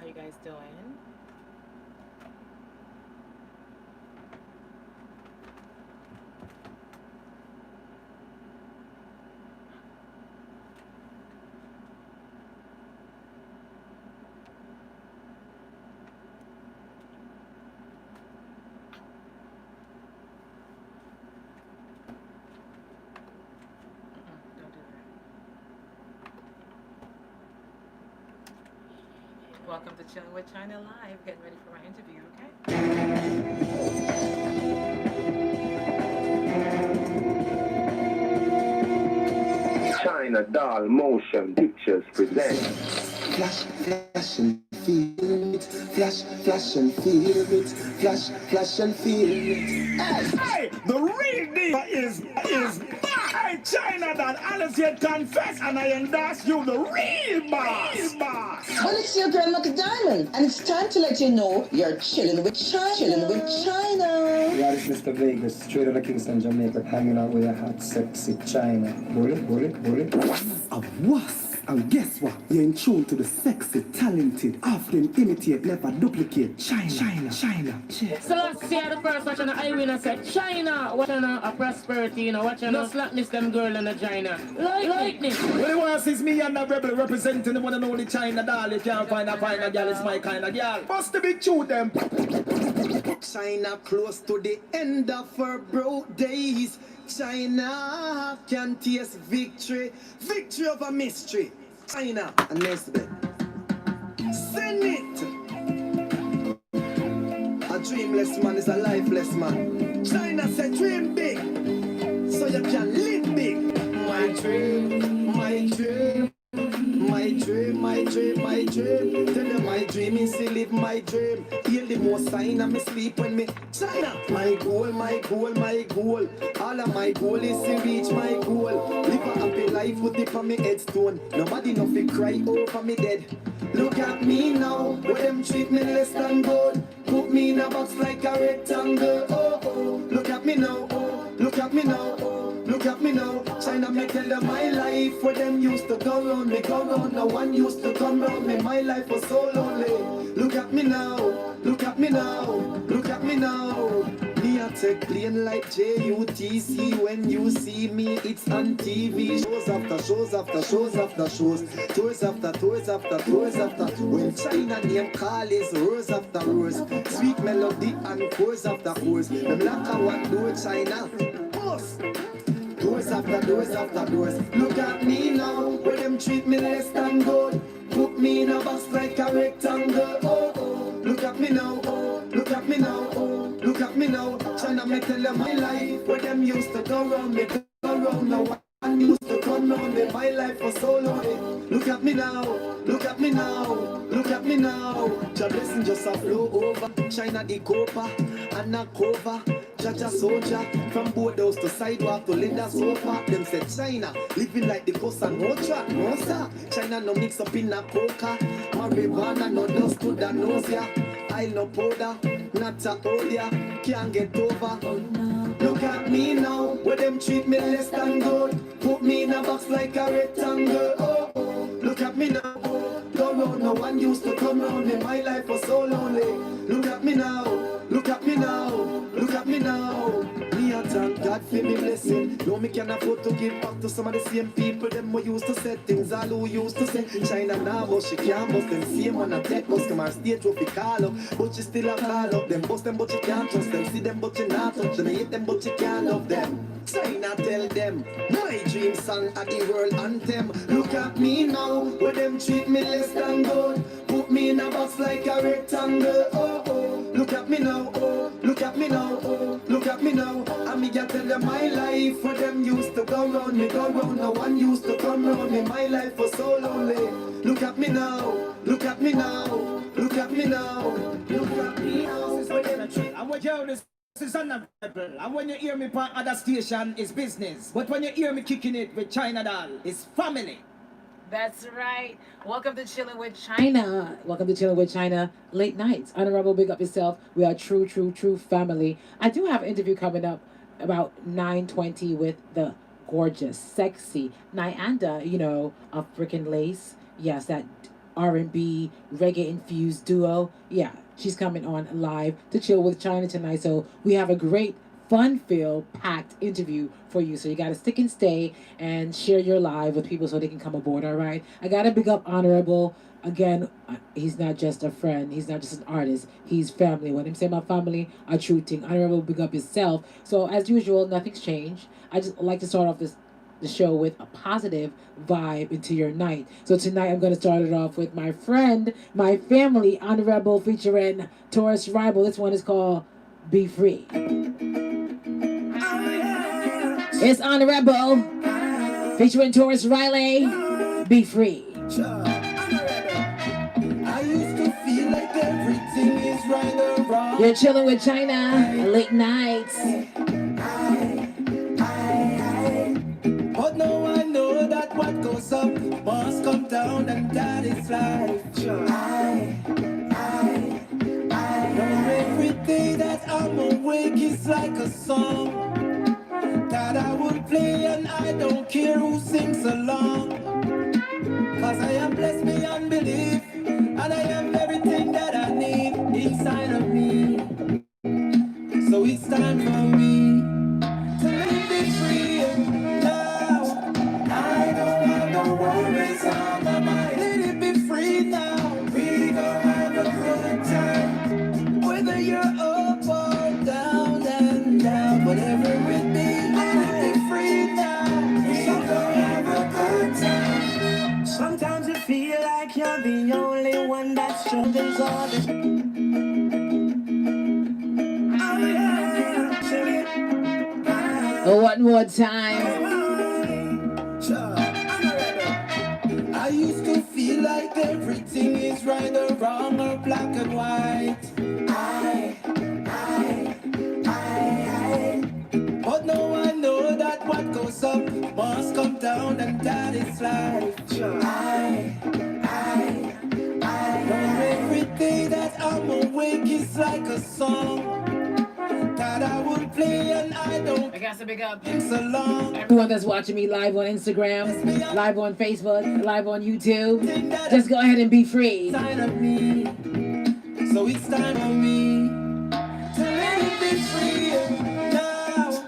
How you guys doing? Don't do that. Welcome to Chillin with Chyna Live. Getting ready for my interview, China Doll Motion Pictures presents Flash, flash and feel it. Flash, flash and feel it. Flash, flash and feel it. Hey, the real deal is my China that Alice yet confess, and I endorse you, the real boss. Well, it's your girl Lucky Diamond, and it's time to let you know you're chilling with Chyna. Chilling with Chyna. Yeah, this is Mr. Vegas, straight out of Kingston, Jamaica, hanging out with a hot, sexy Chyna. Bullet. A was. And guess what? You're in tune to the sexy, talented, often imitate, never duplicate. Chyna. So let's see how the first watching the eyewitness said Chyna, watching a prosperity, you know, watching no slackness them girl in the China. Lightning. What it was is me and the rebel representing the one and only China Doll. You can't find a finer girl, it's my kind of girl. Must to be true them. Chyna close to the end of her broke days. Chyna can taste victory over mystery. Chyna and Nesbeth. Send it. A dreamless man is a lifeless man. Chyna said dream big, so you can live big. My dream. Tell you my dream is to live my dream. Heal the most sign of me sleep when me Chyna. My goal. All of my goal is to reach my goal. Live a happy life with it on me headstone. Nobody no fi cry over me dead. Look at me now, where them treat me less than good. Put me in a box like a rectangle. Oh. Look at me now, look at me now. Look at me now, Chyna me tell them my life. Where them used to go round me, no one used to come round me. My life was so lonely. Look at me now. Me a take plane like JUTC. When you see me, it's on TV. Shows after shows. Tours after. When Chyna name call is roars after roars. Sweet melody and chorus after chorus. Them like a one door Chyna. Boss. Doors after doors. Look at me now, where them treat me less than good. Put me in a box like a rectangle. Oh. Look at me now, look at me now. Chyna me tell them my life, where them used to go round me, no one used to come round me. My life was so lonely. Look at me now. Your blessing just a flow over. Chyna the copper and a cover. Jaja soldier, from boardhouse to sidewalk to leather sofa. Them said Chyna, living like the coast and no track, no sir. Chyna no mix up in a coca. Marijuana no dust to the nose ya. I no powder, not a odia, can't get over. Look at me now, where them treat me less than good. Put me in a box like a rectangle. Oh. Look at me now, go round, no one used to come round me. My life was so lonely. Look at me now. Me a thank God for me blessing. No, me can afford to give back to some of the same people. Them who used to say things all who used to say. Chyna now, but she can't bust them same on a deck bust. Come her stage trophy call up, but she still a call up. Them bust them, but you can't trust them. See them, but you not touch them. Hate them, but you can't love them. Chyna tell them, my dream song at the world anthem. Look at me now, where them treat me less than good. Put me in a box like a rectangle. Oh. Look at me now, look at me now. And me can tell them my life, where them used to go round me, no one used to come round me. My life was so lonely. Look at me now. And what you this is unavailable. And when you hear me on other station, it's business. But when you hear me kicking it with Chyna Doll, it's family. That's right. Welcome to Chillin with Chyna. Welcome to Chillin with Chyna late nights. Honorable, big up yourself. We are true family. I do have an interview coming up about 9:20 with the gorgeous, sexy NYANDA, of freaking lace. Yes, that R&B, reggae infused duo. Yeah, she's coming on live to chill with China tonight. So we have a great, fun-filled, packed interview for you. So you got to stick and stay and share your live with people so they can come aboard. All right. I got to big up Honorable. Again, he's not just a friend. He's not just an artist. He's family. When him say my family, a true thing. Honorable, big up yourself. So as usual, nothing's changed. I just like to start off the show with a positive vibe into your night. So tonight I'm going to start it off with my friend, my family, Honorable featuring Taurus Rival. This one is called Be Free. It's Honorable featuring Taurus Riley. Be Free. I used to feel like everything is right or wrong. You're chilling with Chyna, late nights. But now I know that what goes up must come down, and that is life. Now every day that I'm awake is like a song that I will play, and I don't care who sings along. Cause I am blessed beyond belief, and I am everything that I need inside of me. So it's time for me to live it free now. I don't have no worries on my mind. Let it be free now. We gon' have a good time. Whether you're up or down and down, whatever it be, let it be free now. We gon' have a good time. Sometimes you feel like you're the only one that struggles all the One more time. I used to feel like everything is right or wrong or black and white. But now I know that what goes up must come down, and that is life. Now every day that I'm awake is like a song that I will play, and I don't. I got some big up. So long. Everyone that's watching me live on Instagram, live on Facebook, live on YouTube, just go ahead and be free. Inside of me. So it's time for me to let it be free now.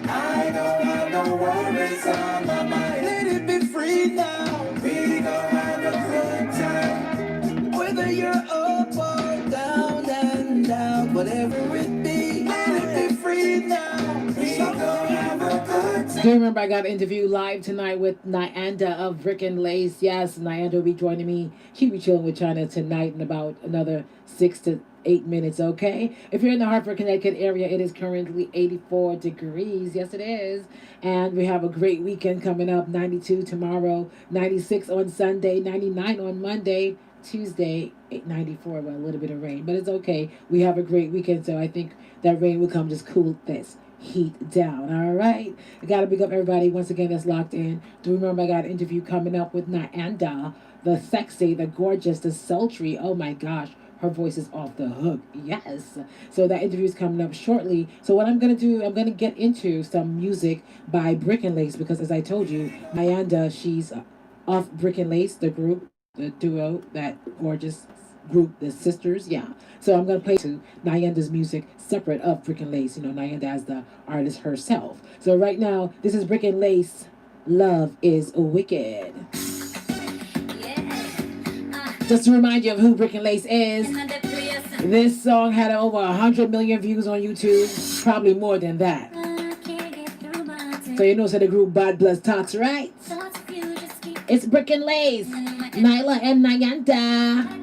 I don't have no worries on my mind. Let it be free now. We gon' have a good time. Whether you're up or down and down, whatever it be, let it be free now. We gon' have a good time. Do you remember I got an interview live tonight with NYANDA of Brick and Lace? Yes, NYANDA will be joining me. She'll be chilling with Chyna tonight in about another 6 to 8 minutes, okay? If you're in the Hartford, Connecticut area, it is currently 84 degrees. Yes, it is. And we have a great weekend coming up. 92 tomorrow, 96 on Sunday, 99 on Monday, Tuesday, 94 with a little bit of rain. But it's okay. We have a great weekend, so I think that rain will come just cool this heat down. All right. I got to big up everybody once again that's locked in. Do remember I got an interview coming up with NYANDA, the sexy, the gorgeous, the sultry. Oh my gosh. Her voice is off the hook. Yes. So that interview is coming up shortly. So what I'm going to do, I'm going to get into some music by Brick and Lace because as I told you, NYANDA, she's off Brick and Lace, the group, the duo, that gorgeous group, the sisters. Yeah. So I'm going to play to NYANDA's music separate of Brick and Lace. You know, NYANDA as the artist herself. So right now, this is Brick and Lace. Love is Wicked. Just to remind you of who Brick and Lace is, this song had over 100 million views on YouTube, probably more than that. So you know, so the group Bad Blood Talks, right? It's Brick and Lace, Nyla and NYANDA.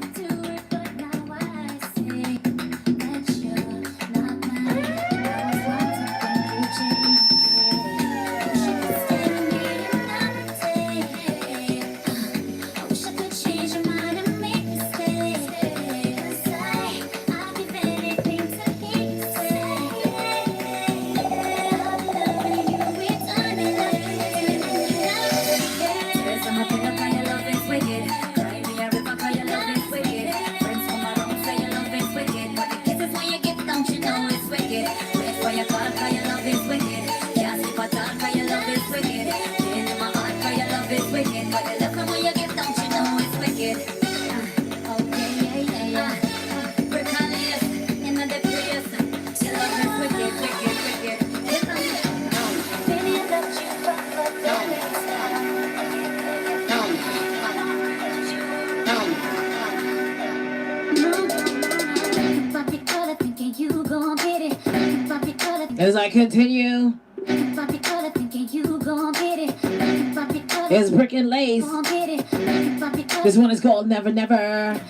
I continue, it's Brick and Lace. This one is called Never Never.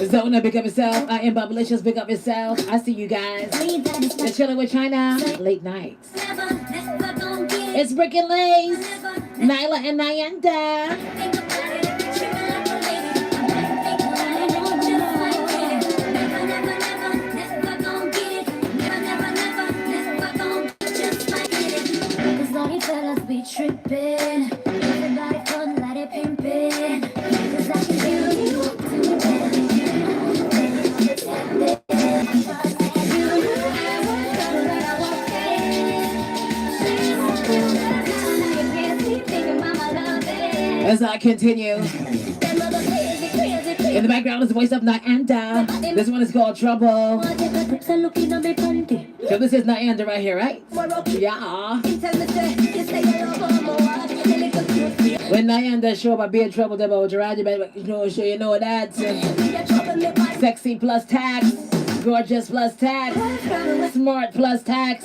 Zona, big up yourself. I am Bubblicious, big up yourself. I see you guys. You're chilling with Chyna, late nights. It's Brick and Lace, Nyla and NYANDA. Tripping, everybody fun, let it pimpin'. 'Cause I can feel you. As I continue, in the background is the voice of NYANDA. This one is called Trouble. So this is NYANDA right here, right? Yeah. When NYANDA show up, I be in trouble. They about Gerard, you better sure you know that. Sexy plus tax, gorgeous plus tax, smart plus tax,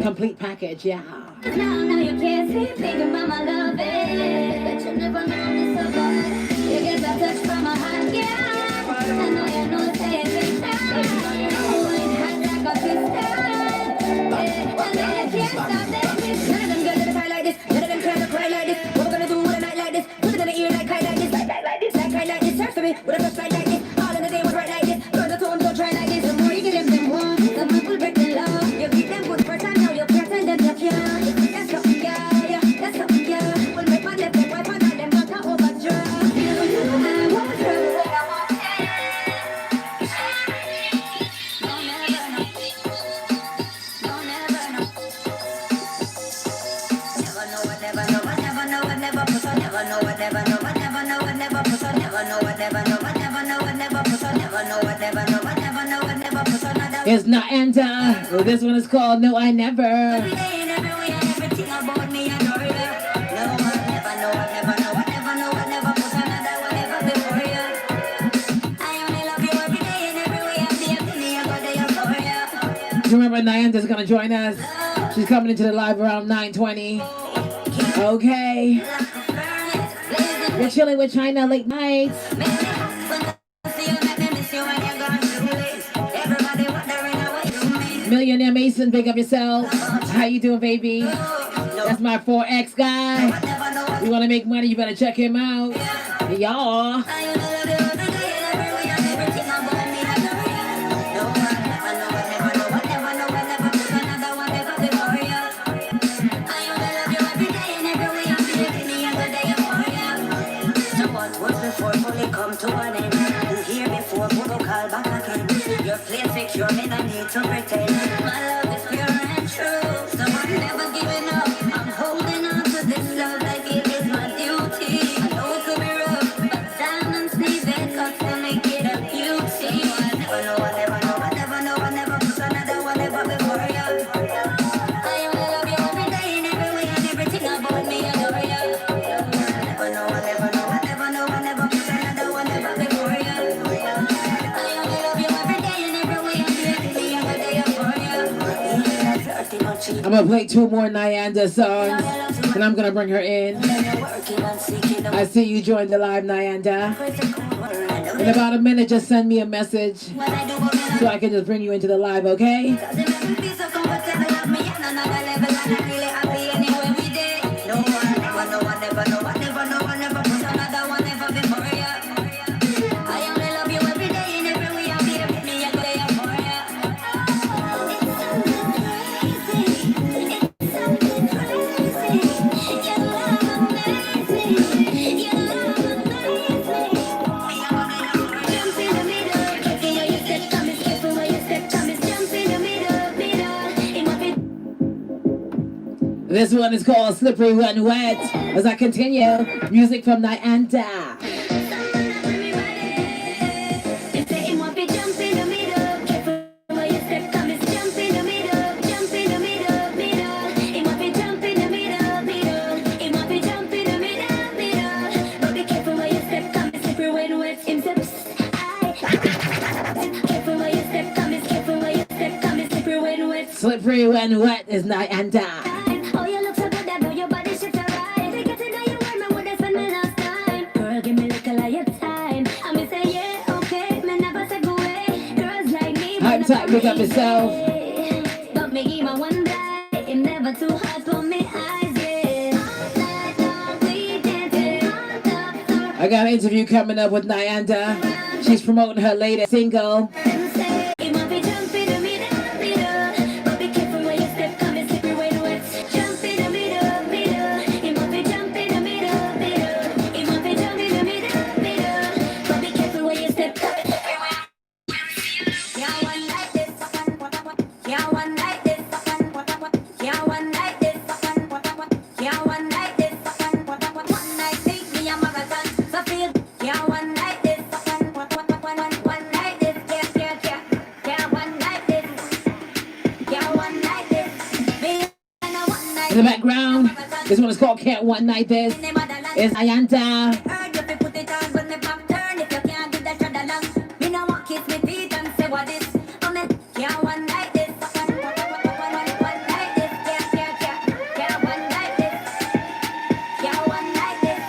complete package. Yeah. Now you can't see, thinking about my love, but you never know me so good. You get that touch from a hot girl. I know you know it's anything now. You know it's hot like a pistol. And then you can't stop that. None of them girls ever cry like this. None of them try to cry like this. What we gonna do with a night like this? Put it in the ear like cry like this. Like this, like cry like this. Search for me with a touch like this. All in the day was right like this. Girl, the tone don't try like this. The more you give them more, the more will break the law. You keep them good first and now you pretend them you can't. It's NYANDA. This one is called No I Never. Remember NYANDA's gonna join us. She's coming into the live around 9:20. Okay. We're chilling with Chyna late nights. Millionaire Mason, big up yourself. How you doing, baby? That's my 4X guy. You wanna make money, you better check him out. Y'all. Come to an end. You hear before we go call back again. Your place secure, me no need to pretend. My love is pure and true, so I'm never giving up. I'm holding on to this love like it is my duty. I know it could be rough, but diamonds need their cuts to make it a beauty. I never know, I never know, I never know, I never put another one ever before you. I only love you every day and every way and everything about me, I adore you. I never know, I never know, I never know, I never put another one ever before you. I only love you every day and every way and everything every day for you. I'm gonna play 2 more NYANDA songs, and I'm gonna bring her in. I see you joined the live, NYANDA. In about a minute, just send me a message so I can just bring you into the live, okay? This one is called Slippery When Wet. As I continue, music from NYANDA. Slippery when wet is NYANDA. Oh, you look so good, I know your body shit alright. Take it to know you want me, would I spend me last time? Girl, give me little of your time. I me say, yeah, okay, me never say go away. Girls like me, Hype tight, pick up yourself. but me give my one day. It never too hard for me eyes, yeah. All night long, we dancing on the floor. I got an interview coming up with NYANDA. She's promoting her latest single. And say, it might be jumping the middle, but be careful when you step, come and slippery when wet. Jump in the middle. It might be jumping the middle. It might be jumping the middle, but be careful when you step, come and slippery when. Yeah, one like this. Yeah, one like this. Yeah, one like this. Yeah, one like this. One night, take me a marathon. So feel. Yeah, one like this. One like this. Yeah. Yeah, one like this. Yeah, one like this. Me and a one night. In the background, this one is called Can't One Night This. It's NYANDA. Heard you fi put it on when me back turn. If you can't do that, shut along. Me no want kiss me feet and say what this. Oh me, yeah, one like this. One like this. Yeah, one like this. Yeah, one like this.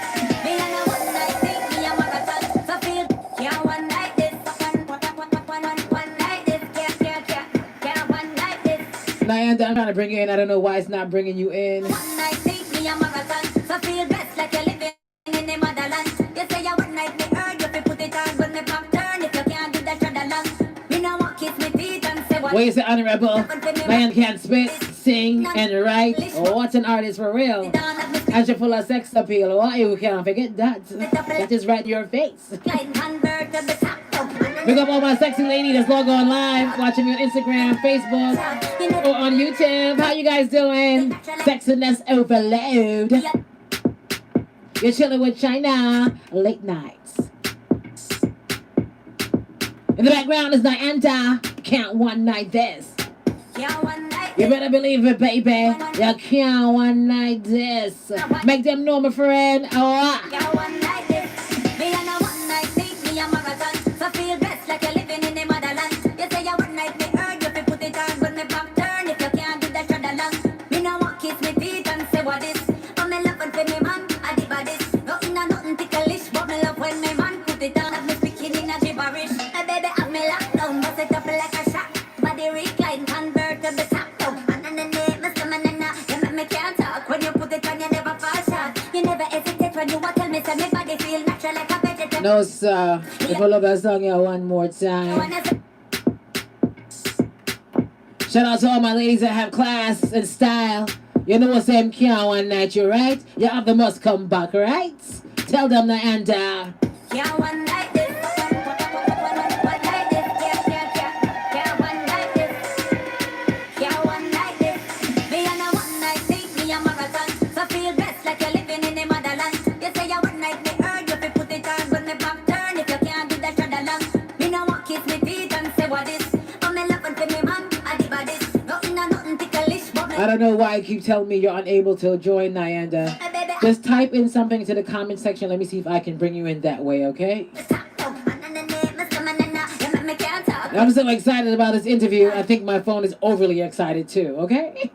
Me and a one night take me a marathon. So feel, yeah, one like this. One like this. Yeah, one like this. NYANDA, I'm trying to bring you in. I don't know why it's not bringing you in. One night take me a marathon. So feel best like you're living in the motherland. You say you one night me heard you fi put it on when me back turn. If you can't do that, shut along. Me no want kiss me feet and say what. Where is it, Honorable? NYANDA can't spit, sing, and write. Oh, what's an artist for real? And she full of sex appeal. Why you can't forget that? That is right in your face. Big up all my sexy ladies that's log on live, watching me on Instagram, Facebook, or on YouTube. How you guys doing? Sexiness overload. You're chilling with Chyna, late nights. In the background is NYANDA. Can't one night this. You better believe it, baby. You can't one night this. Make them know, my friend. Oh. Yeah, one night this. Me and a one night take me a marathon. So feel best like you're living in the motherland. You say you one night me heard you fi put it on when me back turn. If you can't do that, shut along. Me no want kiss me feet and say what this. But me love when me man a the baddest. Nothing ticklish, but me love when me man put it on. Have me speaking in a gibberish. My baby have me locked down, bust it up like a shot. Body recline, convert to the top down. Mr. Manana, you make me can't talk. When you put it on, you never fall short. You never hesitate when you want tell me, so me body feel natural like a vegetable. No, sir. If I love that song here one more time. Shout out to all my ladies that have class and style. You know what's them can't one night, you right? You have the must come back, right? Tell them NYANDA. Yeah, one like this. One like this. Yeah, one like this. Yeah, one like this. Me and a one night take me a marathon. So feel best like you're living in the motherland. You say you one night me heard you fi put it on when me back turn. If you can't do that, shut along. Me no want kiss me feet and say what this. But me love and for me man, I the baddest. Nothing ticklish, but me. I don't know why you keep telling me you're unable to join NYANDA. Just type in something to the comment section. Let me see if I can bring you in that way, okay? I'm so excited about this interview. I think my phone is overly excited too, okay?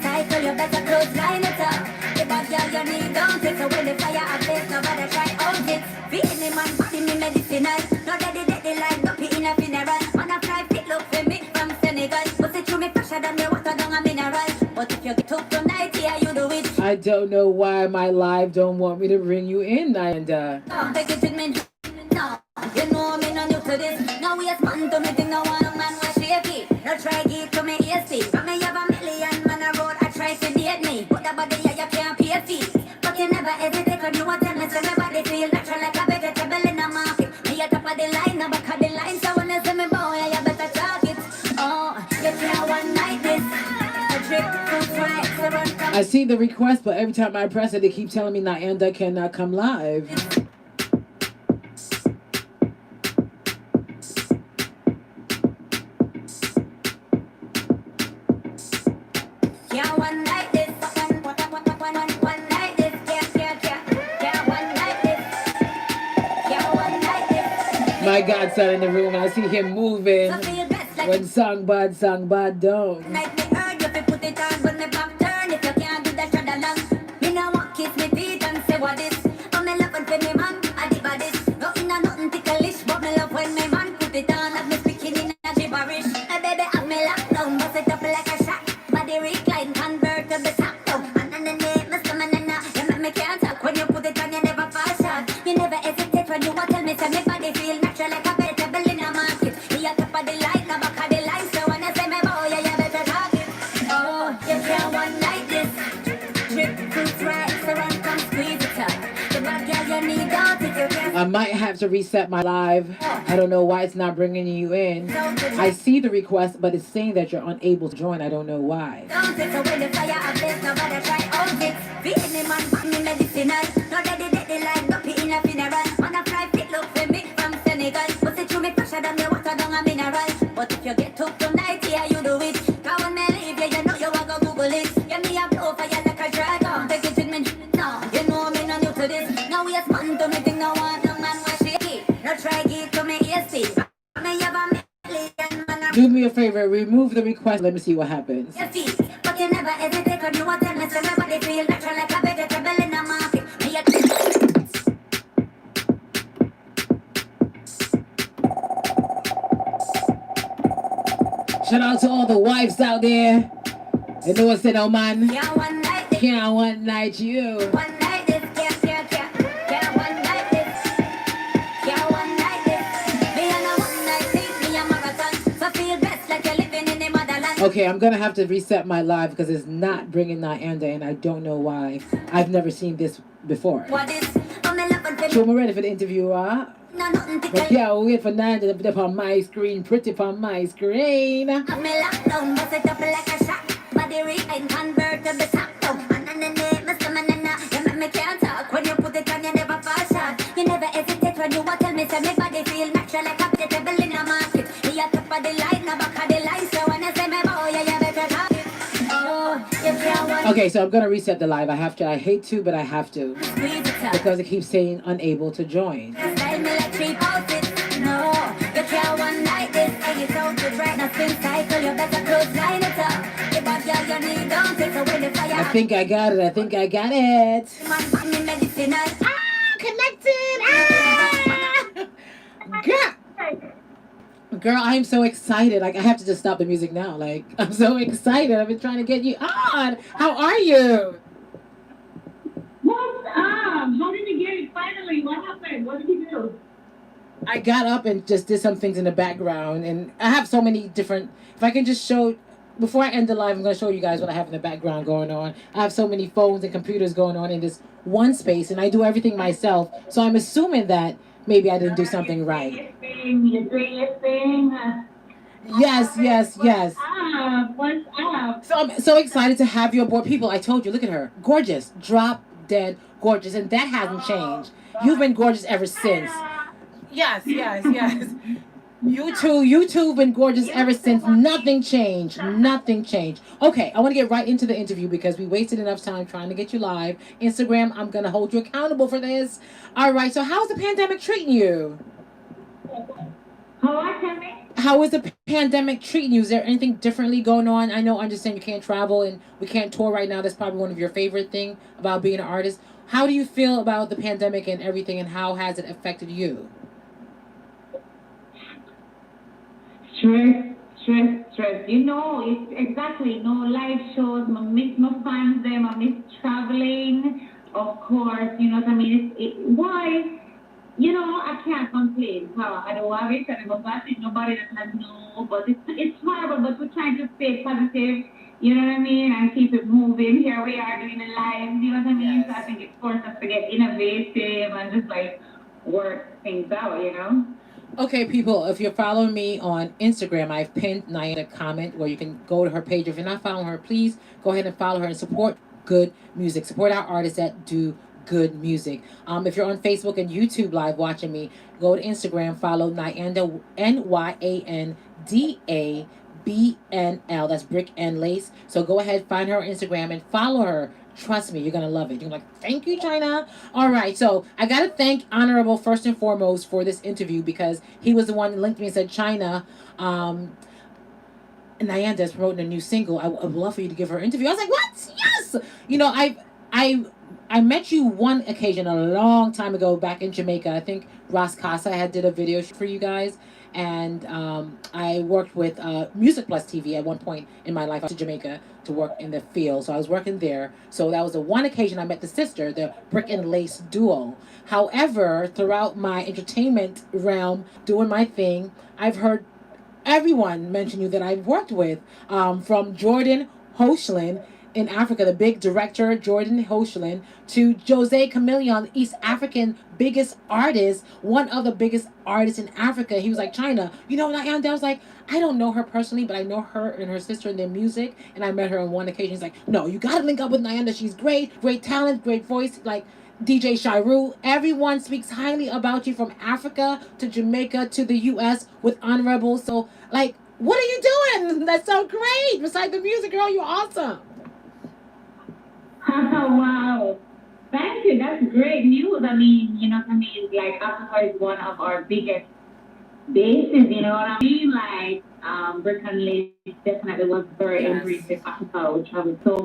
Cycle, you better close line it up. The bad girl you need don't take away the fire at this. Nobody try out it. Be any man, body me medicinal. No daddy like no pee in a funeral. Man a fly fit look for me from Senegal. But it through me fresher than the water down a mineral. But if you get up tonight, yeah, you do it. I don't know why my live don't want me to bring you in, NYANDA. Take it with me. No, you know me no new to this. No waste man to me think no one man was shaky. No try give to me easy. From me have a million man a road. I try to date me. But the body yeah, you can't pay fees. But you never hesitate when you want to me. So my body feel natural like a vegetable in a market. Me at top of the line, no back of the line. So when you see me bow, yeah, you better talk it. Oh, you can't one night this. A trip to try to run. I see the request, but every time I press it, they keep telling me NYANDA cannot come live. My godson in the room, I see him moving. When song bad don't. Like me heard you fi put it on when me back turn. If you can't do that, tread along. Me now want kiss me feet and say what this. But me love when me man a the baddest. Nothing a nothing ticklish, but me love when me man put it on. Have me speaking in a gibberish. My baby have me locked down, bust it up like a shot. Body recline, convert to the top down. And then me stomach you make me can't talk. When you put it on, you never fall short. You never hesitate when you want tell me say me body feel natural like a vegetable in a market. Me a top of the line, a back of the line. So when I say me boy, yeah, you better talk it. Oh, you can't one like this. Drip fruits right, so run come squeeze it up. The bad girl you need don't take your I might have to reset my live. I don't know why it's not bringing you in. I see the request, but it's saying that you're unable to join. I don't know why. Don't take away the fire of this, nobody try out it. Feed me man, back me medicinal. No daddy the line, no pee in a funeral. Man a fly fit look for me from Senegal. But it through me pressure than the water down a mineral. But if you get took tonight, yeah you do it. Cause when me leave you, you know you a go Google it. Yeah me a blow fire like a dragon. Take it with me, no. You know me not new to this. Now we a man to me think no one, no man wash it. No try give to me AC. Me have a million man a Do me a favor, remove the request. Let me see what happens. your feet. But you never hesitate when you want to mess with my body feel natural like a vegetable in the market. Me a Shout out to all the wives out there. You know what's in, oh man? can't one night this, Can't one night you. one night this, can't one night this, can't one night this. Me and a one night thing, me a marathon. So feel best like you're living in the motherland. Okay, I'm gonna have to reset my live because it's not bringing NYANDA, and I don't know why. I've never seen this before. What is? Oh me love and So I'm ready for the interview, huh? no nothing to But yeah, wait for Nanda to put up on my screen, pretty on my screen. I'm me locked down, bust it up like a shot. Body rewind, convert to the top down. And then me stomach you make me can't talk. When you put it on, you never fall short. You never hesitate when you want tell me say me body feel natural like a vegetable in a market. Me a top of the line, a back of the line. So when I say me boy, yeah, you better talk it. Oh, you can't want Okay, so I'm gonna reset the live. I have to. I hate to, but I have to squeeze it up. because it keeps saying unable to join. Style me like cheap outfits. No, you can't one like this. And you sound good right now, spin cycle. You better close line it up. The bad girl you need don't take away the fire. I think I got it. I think I got it. Man, back me medicinal. Connected. Girl, I'm so excited. Like I have to just stop the music now. Like I'm so excited. I've been trying to get you on. How are you? What's up? How did you get it finally? What happened? What did you do? I got up and just did some things in the background, and I have so many different. If I can just show, before I end the live, I'm going to show you guys what I have in the background going on. I have so many phones and computers going on in this one space, and I do everything myself. So I'm assuming that maybe I didn't do something right. You're doing your thing. Yes. What's up? So I'm so excited to have you aboard. People, I told you, look at her, gorgeous, drop dead gorgeous, and that hasn't changed. You've been gorgeous ever since. Yes. You two been gorgeous ever since. Nothing changed. Okay, I want to get right into the interview because we wasted enough time trying to get you live. Instagram, I'm going to hold you accountable for this. All right, so how's the pandemic treating you? How is the pandemic treating you? Is there anything differently going on? I know, I understand you can't travel and we can't tour right now. That's probably one of your favorite things about being an artist. How do you feel about the pandemic and everything, and how has it affected you? Stress. You know, it's exactly no live shows. I miss my fans them. I miss traveling. Of course, you know what I mean. Why? You know, I can't complain. I don't have it, and I'm about it. Nobody doesn't know, but it's horrible. But we're trying to stay positive. You know what I mean, and keep it moving. Here we are doing it live. You know what I mean. Yes. So I think it's forced us to get innovative and just like work things out. You know. Okay, people, if you're following me on Instagram, I've pinned NYANDA comment where you can go to her page. If you're not following her, please go ahead and follow her and support good music. Support our artists that do good music. If you're on Facebook and YouTube live watching me, go to Instagram, follow NYANDA, NYANDABNL. That's Brick and Lace. So go ahead, find her on Instagram and follow her. Trust me, you're gonna love it. You're like, thank you, China. All right, so I gotta thank Honorable first and foremost for this interview because he was the one that linked me and said, China, NYANDA is promoting a new single. I would love for you to give her an interview. I was like, what? Yes. You know, I I met you one occasion a long time ago back in Jamaica. I think Ross Casa had did a video for you guys, and I worked with Music Plus TV at one point in my life. I went to Jamaica to work in the field, so I was working there. So that was the one occasion I met the sister, the Brick and Lace duo. However, throughout my entertainment realm, doing my thing, I've heard everyone mention you that I've worked with, from Jordan Hoshlin in Africa, the big director Jordan Hoshlin, to Jose Chameleon, East African biggest artist, one of the biggest artists in Africa. He was like, China, you know, and I was like, I don't know her personally, but I know her and her sister and their music, and I met her on one occasion. He's like, no, you gotta link up with NYANDA. She's great talent, great voice, like DJ Shiru. Everyone speaks highly about you from Africa to Jamaica to the US with Honorable. So, like, what are you doing? That's so great. Besides the music, girl, you're awesome. Wow. Thank you. That's great news. I mean, you know what I mean? Like, Africa is one of our biggest bases, you know what I mean? Like, Brick and Lace definitely was very embraced in Africa. We traveled to so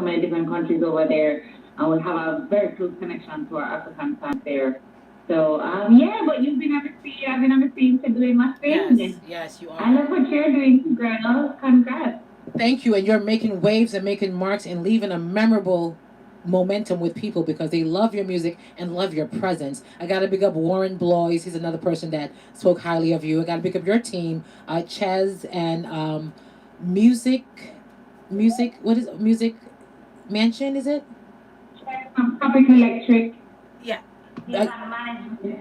many different countries over there. And we have a very close connection to our African fans there. So, yeah, but you've been overseas. I've been overseas to doing my thing. Yes, you are. I love what you're doing, girl. Congrats. Thank you. And you're making waves and making marks and leaving a memorable momentum with people because they love your music and love your presence. I got to big up Warren Blois. He's another person that spoke highly of you. I got to big up your team, Ches and Music, what is it? Music Mansion, is it? Public Electric. Yeah. The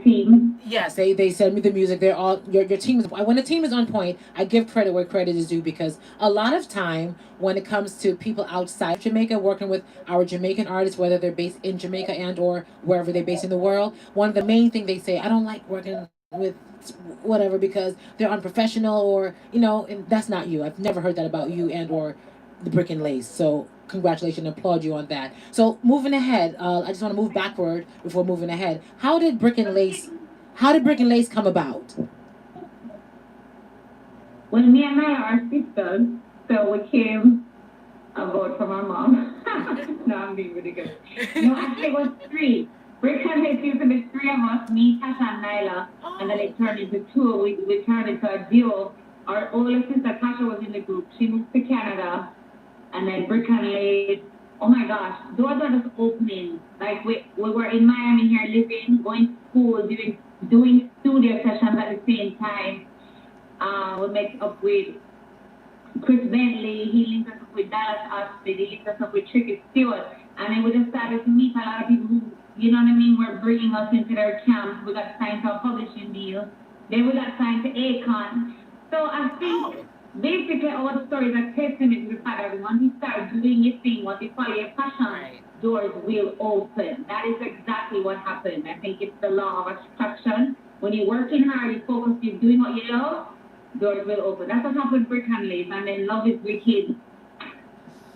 team. Yes, they send me the music. They're all your team is. When a team is on point, I give credit where credit is due because a lot of time when it comes to people outside Jamaica working with our Jamaican artists, whether they're based in Jamaica and or wherever they're based in the world, one of the main thing they say, I don't like working with whatever because they're unprofessional or you know, and that's not you. I've never heard that about you and or the Brick and Lace. So congratulations and applaud you on that. So moving ahead, I just want to move backward before moving ahead. How did Brick and Lace come about? Well, me and I are sisters, so we came about from our mom. No, I'm being ridiculous. No, actually it was three. Brick and Lace used to be three of us, me, Tasha, and Nyla, and then it turned into two. We turned into a duo. Our older sister Tasha was in the group. She moved to Canada. And then Brick and Lace, oh my gosh, doors are just opening. Like we were in Miami here living, going to school, doing studio sessions at the same time. We met up with Chris Bentley, he linked us up with Dallas Austin, he linked us up with Tricky Stewart. And then we just started to meet a lot of people who, you know what I mean, were bringing us into their camps. We got signed to a publishing deal. Then we got signed to Akon. So I think basically our story is a testament to the fact that once you start doing your thing, once you follow your passion, doors will open. That is exactly what happened. I think it's the law of attraction. When you're working hard, you focus, you're doing what you love, doors will open. That's what happened with Brick and Lace, and then Love is Wicked.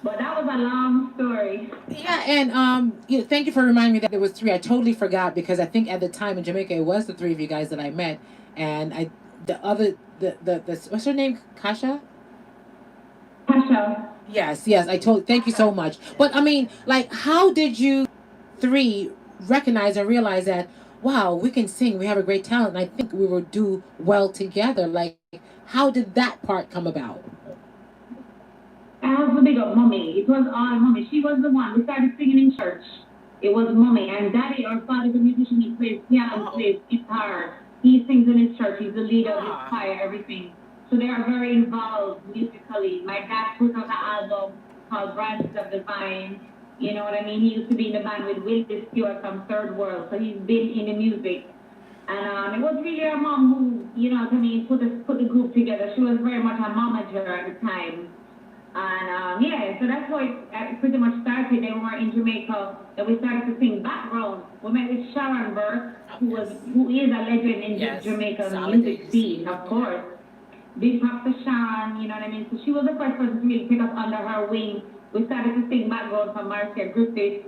But that was a long story. Yeah, and thank you for reminding me that there was three. I totally forgot because I think at the time in Jamaica it was the three of you guys that I met, and the what's her name? Kasha? Kasha. Yes, thank you so much. But I mean, like, how did you three recognize and realize that, wow, we can sing, we have a great talent, and I think we will do well together? Like, how did that part come about? I have to big up Mommy. It was all Mommy. She was the one. We started singing in church. It was Mommy. And Daddy, our father's a musician. He plays piano, plays guitar. He sings in his church. He's the leader of his choir, everything. So they are very involved musically. My dad put out an album called Branches of the Vine. You know what I mean? He used to be in the band with Will Stewart from Third World. So he's been in the music. And it was really our mom who, you know what I mean, put the group together. She was very much a momager at the time. And yeah, so that's how it pretty much started. Then we were in Jamaica, and we started to sing background. We met with Sharon Burke, who is a legend in Jamaican music scene, of course. Big props to Sharon, you know what I mean? So she was the first person to really pick us under her wing we started to sing background for Marcia Griffith,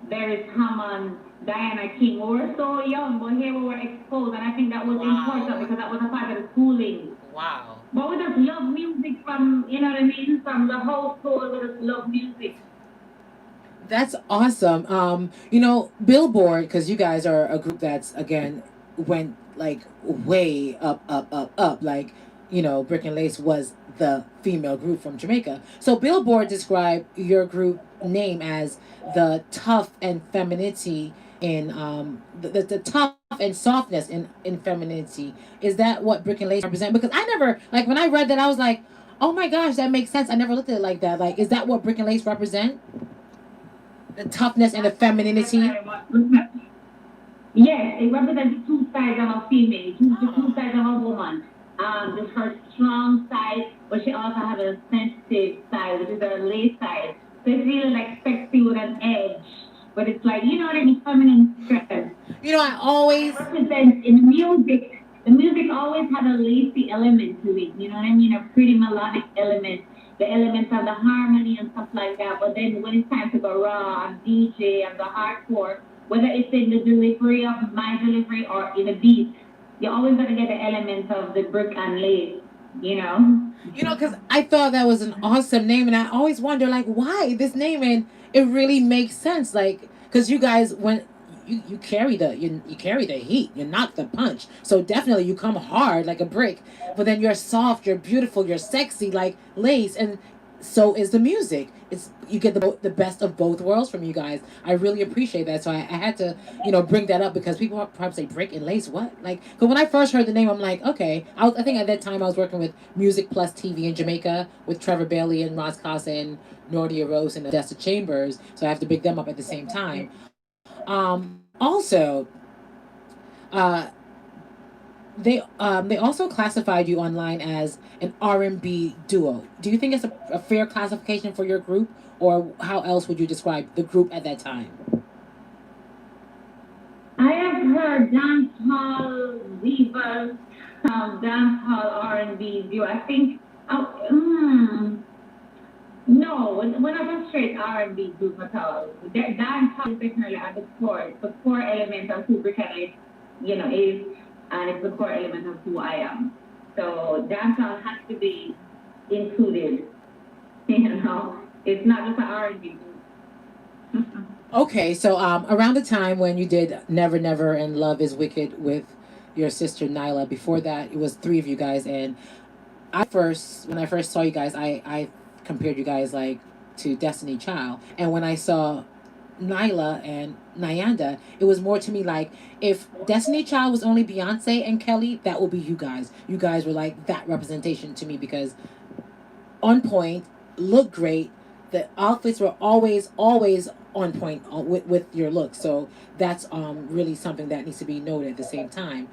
Barry Hammond, Diana King. We were so young, but here we were exposed, and I think that was important because that was a part of the schooling. Wow. But we just love music from, you know what I mean, from the household. We just love music. That's awesome. You know, Billboard, because you guys are a group that's again went like way up, up, up, up. Like, you know, Brick and Lace was the female group from Jamaica. So Billboard described your group name as the tough and femininity in the tough and softness in femininity. Is that what Brick and Lace represent? Because I never like when I read that I was like, oh my gosh, that makes sense. I never looked at it like that. Like, is that what Brick and Lace represent? The toughness and the femininity. Yes, it represents the two sides of a female, the two sides of a woman. There's her strong side, but she also has a sensitive side, which is her lace side. So it's really like sexy with an edge, but it's like, you know what I mean, feminine strength. You know, I always represent in music. The music always had a lacy element to it. You know what I mean? A pretty melodic element. The elements of the harmony and stuff like that. But then when it's time to go raw and DJ and the hardcore, whether it's in the delivery of my delivery or in a beat, you're always gonna get the elements of the brick and lace, you know? You know, because I thought that was an awesome name, and I always wonder, like, why this name, and it really makes sense, like, because you guys, when you carry you carry the heat, you knock the punch, so definitely you come hard like a brick, but then you're soft, you're beautiful, you're sexy like lace, and so is the music. It's you get the best of both worlds from you guys. I really appreciate that. So I had to, you know, bring that up because people probably say brick and lace. What? Like, because when I first heard the name, I'm like, okay. I think at that time I was working with Music Plus TV in Jamaica with Trevor Bailey and Ross Casa and Nordia Rose and Odessa Chambers. So I have to big them up at the same time. Also, they also classified you online as an R&B duo. Do you think it's a fair classification for your group, or how else would you describe the group at that time? I have heard dancehall divas, dancehall R&B duo. I think, no, we're not a straight R&B group at all. Dancehall is definitely at the core. It's the core element of who Brick and Lace, you know, is. And it's the core element of who I am. So dancehall has to be included. You know, it's not just an R&B group. Okay, so around the time when you did Never Never and Love Is Wicked with your sister Nyla, before that it was three of you guys, and when I first saw you guys, I compared you guys like to Destiny Child, and when I saw Nyla and NYANDA, it was more to me like if Destiny Child was only Beyonce and Kelly, that would be you guys. You guys were like that representation to me because on point, look great. The outfits were always on point with your look. So that's really something that needs to be noted at the same time.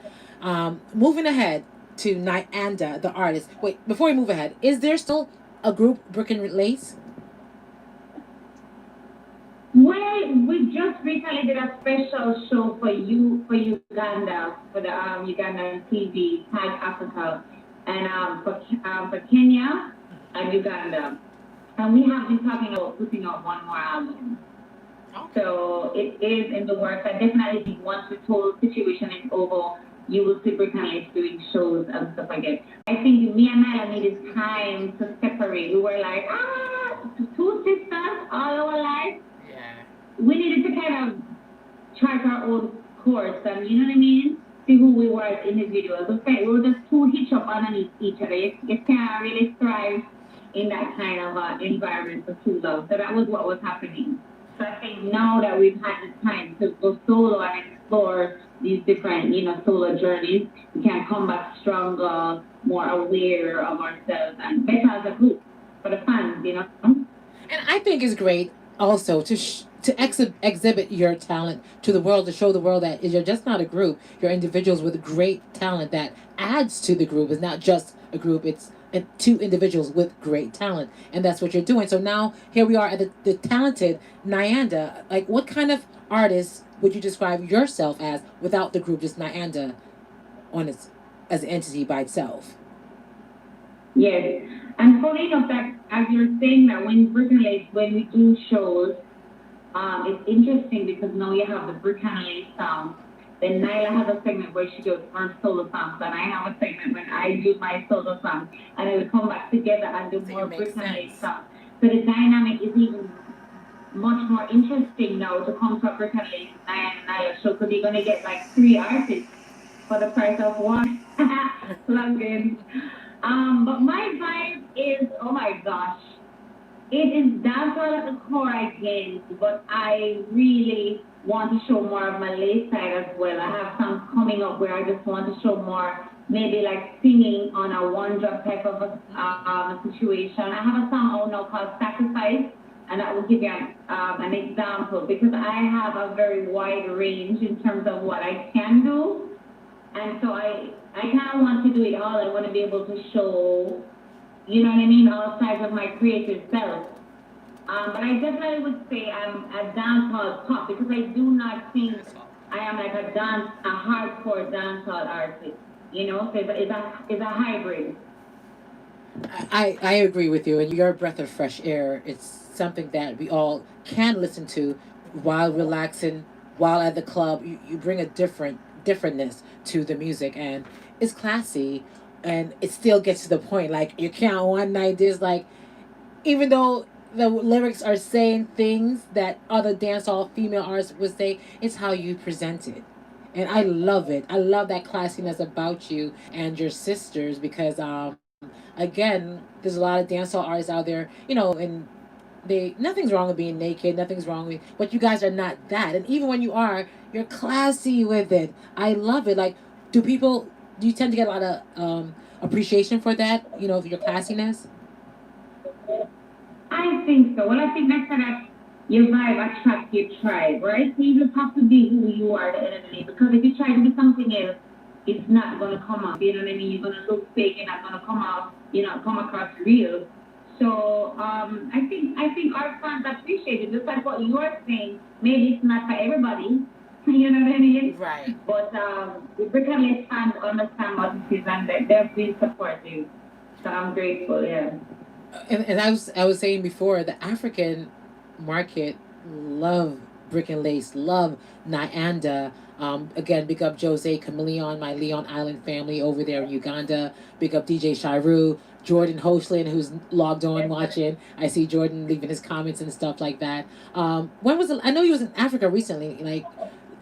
Moving ahead to NYANDA, the artist. Wait, before we move ahead, is there still a group, Brick and Lace? Well, we just recently did a special show for Uganda, for the Ugandan TV, Tag Africa, and for Kenya and Uganda. And we have been talking about putting out one more album. So it is in the works. I definitely once the whole situation is over, you will see Brick and Lace doing shows and stuff again. I think me and Nyla needed time to separate. We were like, two sisters all our life. We needed to kind of chart our own course and, you know what I mean? See who we were as individuals. Okay, we were just too hitched up underneath each other. You can't really thrive in that kind of environment for too long. So that was what was happening. So I think now that we've had the time to go solo and explore these different, you know, solo journeys, we can come back stronger, more aware of ourselves, and better as a group for the fans, you know? And I think it's great also to exhibit your talent to the world, to show the world that you're just not a group. You're individuals with great talent that adds to the group. It's not just a group. It's two individuals with great talent. And that's what you're doing. So now here we are at the talented NYANDA. Like, what kind of artist would you describe yourself as without the group, just NYANDA on its as an entity by itself? Yes. And funny enough that as you're saying that when Britain Lake, when we do shows, it's interesting because now you have the Britain Lake song. Then Nyla has a segment where she does her solo songs, and I have a segment when I do my solo song, and it will come back together and do So more it makes Britain Lake sense. songs. So the dynamic is even much more interesting now to come to a Britain Lake Nyla show because you're gonna get like three artists for the price of one. Plug in. But my vibe is, oh my gosh, it is dancehall at the core, I guess, but I really want to show more of my late side as well. I have songs coming up where I just want to show more, maybe like singing on a one drop type of a situation. I have a song out now called Sacrifice, and that will give you an example because I have a very wide range in terms of what I can do. And so I kind of want to do it all. I want to be able to show, you know what I mean, all sides of my creative self. But I definitely would say I'm a dancehall pop because I do not think I am like a hardcore dancehall artist. You know, so it's a hybrid. I agree with you, and you're a breath of fresh air. It's something that we all can listen to while relaxing, while at the club. You bring a differentness to the music, and it's classy, and it still gets to the point. Like you can't one night this like even though the lyrics are saying things that other dancehall female artists would say, it's how you present it. And I love it. I love that classiness about you and your sisters because again, there's a lot of dancehall artists out there, and they nothing's wrong with being naked, nothing's wrong with but you guys are not that. And even when you are, you're classy with it. I love it. Like do you tend to get a lot of appreciation for that, for your classiness? I think so. Well, I think that's kind of your vibe attracts your tribe, right? So you just have to be who you are at the end of the day. Because if you try to be something else, it's not gonna come out. You know what I mean? You're gonna look fake. You're not gonna come out. You're not come across real. So I think our fans appreciate it. Just like what you are saying. Maybe it's not for everybody. You know what I mean? Right. But the Britannic fans understand what it is, and they're being supportive. So I'm grateful. Yeah. And I was saying before, the African market love brick and lace, love Nyanda. Again, big up Jose Chameleon, my Leon Island family over there in Uganda. Big up DJ Shiru, Jordan Hoshland, who's logged on watching. I see Jordan leaving his comments and stuff like that. When was it? I know he was in Africa recently. Like,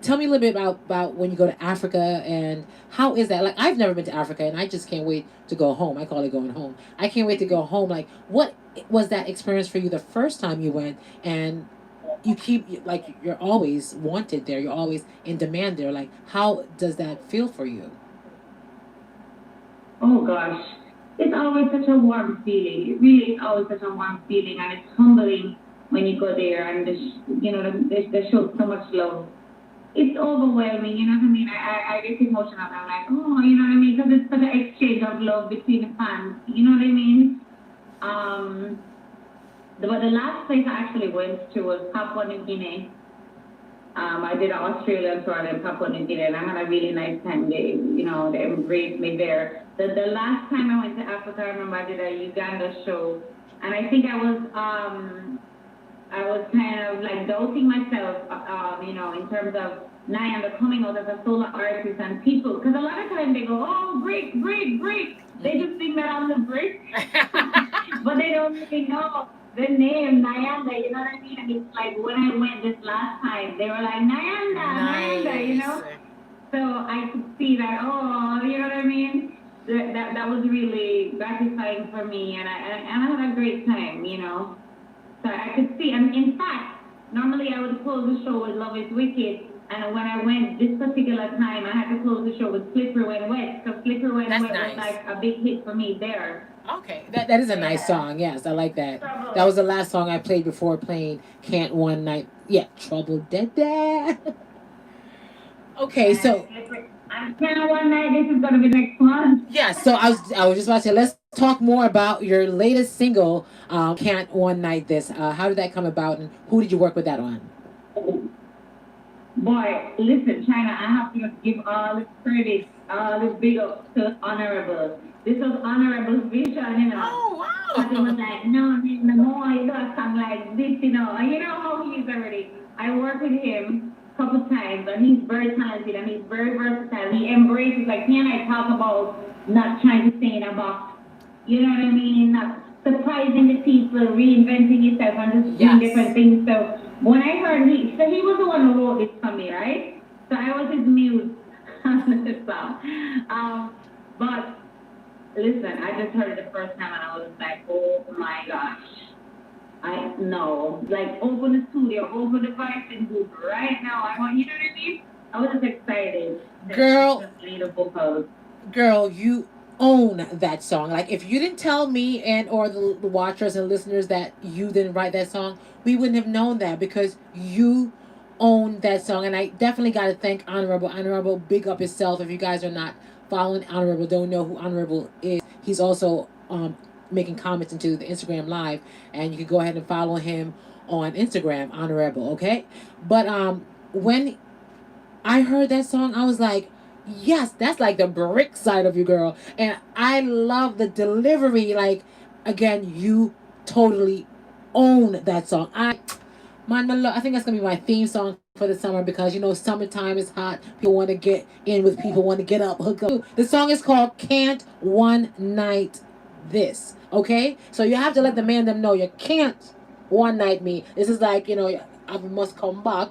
tell me a little bit about when you go to Africa and how is that? Like, I've never been to Africa and I just can't wait to go home. I call it going home. I can't wait to go home. Like, what was that experience for you the first time you went? And you keep like you're always wanted there. You're always in demand there. Like, how does that feel for you? Oh gosh, it's always such a warm feeling. It really is always such a warm feeling, and it's humbling when you go there and they show so much love. It's overwhelming, you know what I mean? I get emotional. I'm like, oh, you know what I mean? Because it's such an exchange of love between the fans. You know what I mean? Um, but the last place I actually went to was Papua New Guinea. I did an Australian tour in Papua New Guinea, and I had a really nice time. They embraced me there. The last time I went to Africa, I remember I did a Uganda show, and I think I was kind of like doubting myself, in terms of Nyanda coming out as a solo artist and people, because a lot of times they go, oh, break, break, break. They just think that I'm the break, but they don't really know the name Nyanda, you know what I mean? And it's like when I went this last time, they were like, Nyanda, Nyanda, you know? So I could see that, oh, you know what I mean? That was really gratifying for me, and I had a great time, you know? So I could see, and in fact, normally I would close the show with Love is Wicked, and when I went this particular time, I had to close the show with Slippery When Wet, because Slippery When That's Wet nice. was like a big hit for me there. Okay, that is a nice song. Yes, I like that. That was the last song I played before playing Can't One Night. Yeah, Trouble Dead Dad. Okay, so And Can't One Night, this is going to be next one. yeah, so I was just about to say let's talk more about your latest single, Can't One Night This. How did that come about, and who did you work with that on? Boy, listen, China, I have to just give all the credit, all the big up to Honorable. This was Honorable Vision, you know. Oh But he wow. was like, no, no more, you gotta come like this, you know. And you know how he is already. I worked with him a couple times, and he's very talented and he's very versatile. He embraces, like, he and I talk about not trying to stay in a box. You know what I mean? Not surprising the people, reinventing yourself, and just doing Yes. different things. So when I heard so he was the one who wrote this for me, right? So I was his muse on this song. But listen, I just heard it the first time and I was like, oh my gosh. I know. Like, open the studio, open the Vice booth right now. I want, you know what I mean? I was just excited. Girl. Just lead a vocals. Girl, you own that song. Like if you didn't tell me and or the watchers and listeners that you didn't write that song, we wouldn't have known that because you own that song. And I definitely got to thank Honorable. Honorable, big up yourself. If you guys are not following Honorable, don't know who Honorable is, he's also making comments into the Instagram live, and you can go ahead and follow him on Instagram, Honorable. Okay, but when I heard that song, I was like, yes, that's like the brick side of you, girl. And I love the delivery. Like, again, you totally own that song. I think that's gonna be my theme song for the summer because you know summertime is hot. People want to get in with people, want to get up, hook up. The song is called "Can't One Night This." Okay, so you have to let the man them know you can't one night me. This is like I must come back.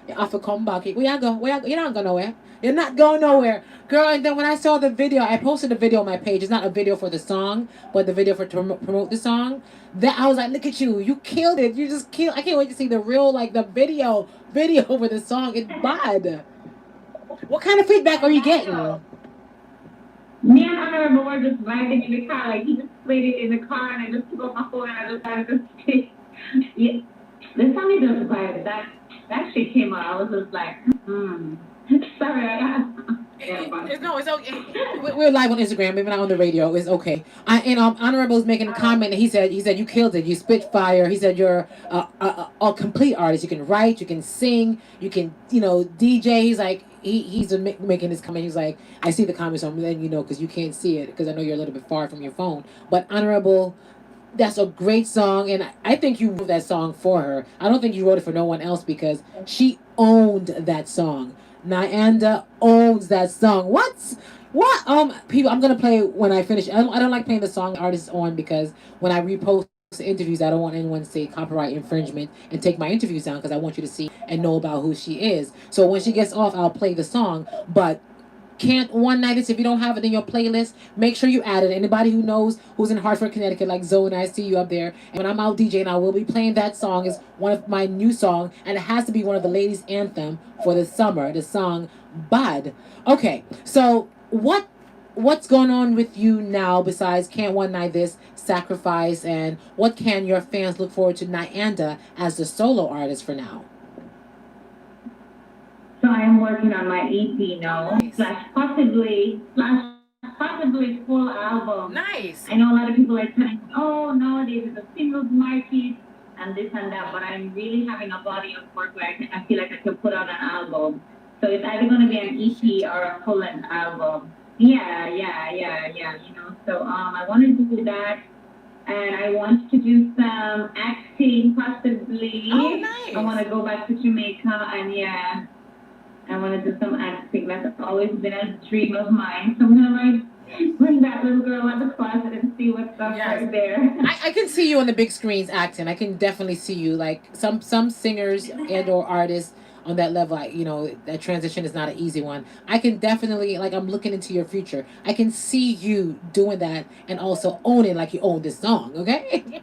You have to come back. Where you go? Where you go? You're not going nowhere. You're not going nowhere, girl. And then when I saw the video, I posted a video on my page. It's not a video for the song, but the video for to promote the song. That I was like, look at you, you killed it. You just killed. I can't wait to see the real like the video for the song. It's bad. What kind of feedback are you getting? Me and Honorable were just vibing in the car. Like, he just played it in the car, and I just took off my phone, and I just started to speak. Yeah. The song is just vibe. That shit came out. I was just like, Sorry, No, it's okay. We're live on Instagram, maybe not on the radio. It's okay. Honorable is making a comment. And he said you killed it. You spit fire. He said you're a complete artist. You can write, you can sing, you can DJ. He's like he's making this comment. He's like, I see the comments, so I'm letting you know because you can't see it because I know you're a little bit far from your phone. But Honorable, that's a great song, and I think you wrote that song for her. I don't think you wrote it for no one else because she owned that song. NYANDA owns that song. What? People, I'm gonna play when I finish. I don't like playing the song artists on because when I repost the interviews, I don't want anyone to say copyright infringement and take my interviews down because I want you to see and know about who she is. So when she gets off, I'll play the song, but can't one night this if you don't have it in your playlist, make sure you add it. Anybody who knows who's in Hartford, Connecticut, like Zoe, I see you up there. And when I'm out DJing, I will be playing that song. Is one of my new songs, and it has to be one of the ladies' anthem for the summer. The song "Bad." Okay, so what's going on with you now besides "Can't One Night This," "Sacrifice," and what can your fans look forward to NYANDA as the solo artist for now? So I'm working on my EP now, Nice. slash possibly full album. Nice. I know a lot of people are saying, oh, nowadays it's a singles market and this and that, but I'm really having a body of work where I feel like I can put out an album. So it's either going to be an EP or a full-length album. Yeah. So I wanted to do that. And I want to do some acting, possibly. Oh, nice. I want to go back to Jamaica and I want to do some acting. That's always been a dream of mine. So I'm going to bring that little girl out the closet and see what's up right there. I can see you on the big screens acting. I can definitely see you. Like some singers and or artists on that level, that transition is not an easy one. I can definitely, like, I'm looking into your future. I can see you doing that and also owning like you own this song, okay?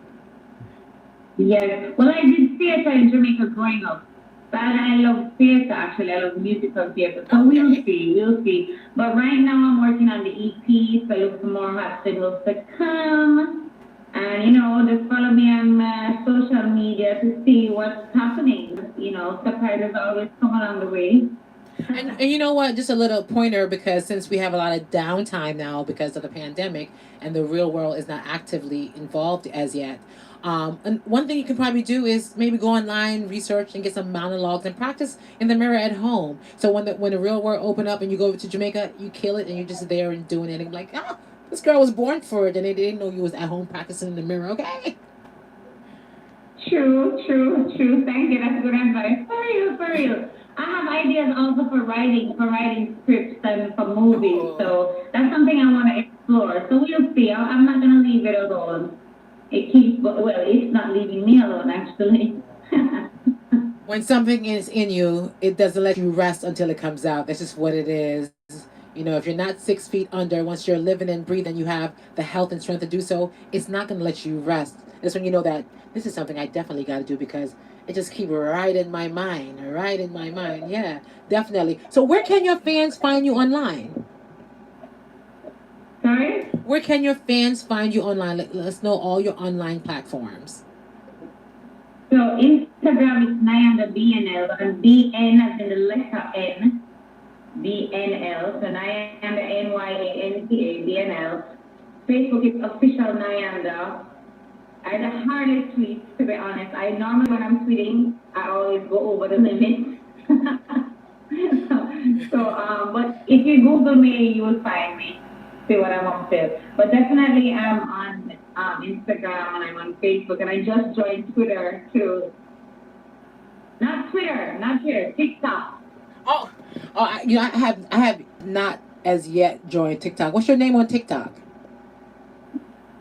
Yes. Well, I did theater in Jamaica growing up. But I love theater, actually. I love musical theater. So we'll see. But right now I'm working on the EP, so look for more hot singles to come. And, just follow me on social media to see what's happening. Surprises always come along the way. And you know what? Just a little pointer, because since we have a lot of downtime now because of the pandemic and the real world is not actively involved as yet, and one thing you can probably do is maybe go online, research, and get some monologues and practice in the mirror at home. So when the real world open up and you go to Jamaica, you kill it and you're just there and doing it and like, This girl was born for it, and they didn't know you was at home practicing in the mirror. Okay. True, true, true. Thank you. That's good advice. For real, for real. I have ideas also for writing scripts and for movies. Oh. So that's something I want to explore. So we'll see. I'm not gonna leave it alone. It keeps, well, it's not leaving me alone actually. When something is in you, it doesn't let you rest until it comes out. That's just what it is. You know, if you're not 6 feet under, once you're living and breathing, you have the health and strength to do so, it's not going to let you rest. That's when you know that this is something I definitely got to do because it just keep right in my mind, right in my mind. Yeah, definitely. So where can your fans find you online? Sorry? Where can your fans find you online? Let us know all your online platforms. So Instagram is NYANDA BNL and BN as in the letter N. BNL, so NYANDA NYANDA BNL. Facebook is official NYANDA. I hardly tweet, to be honest. I normally, when I'm tweeting, I always go over the limit. But if you Google me, you will find me. See what I'm up to. But definitely, I'm on Instagram and I'm on Facebook, and I just joined Twitter too. Not Twitter, TikTok. Oh, I have not as yet joined TikTok. What's your name on TikTok?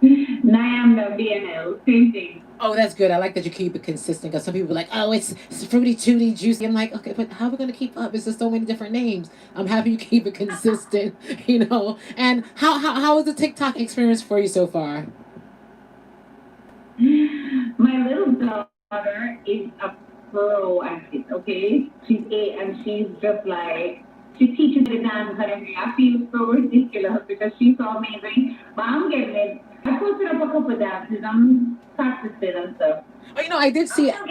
NYANDA BNL, same thing. Oh, that's good. I like that you keep it consistent because some people are like, oh, it's fruity, tooty, juicy. I'm like, okay, but how are we going to keep up? It's just so many different names. I'm happy you keep it consistent, you know. And how was the TikTok experience for you so far? My little daughter is a pro at it, okay? She's 8 and she's just like, she teaches me the dance and everything. I feel so ridiculous because she's so amazing. But I'm getting it. I posted up a couple of dances. I'm practicing and stuff. Oh, you know, I did see I'm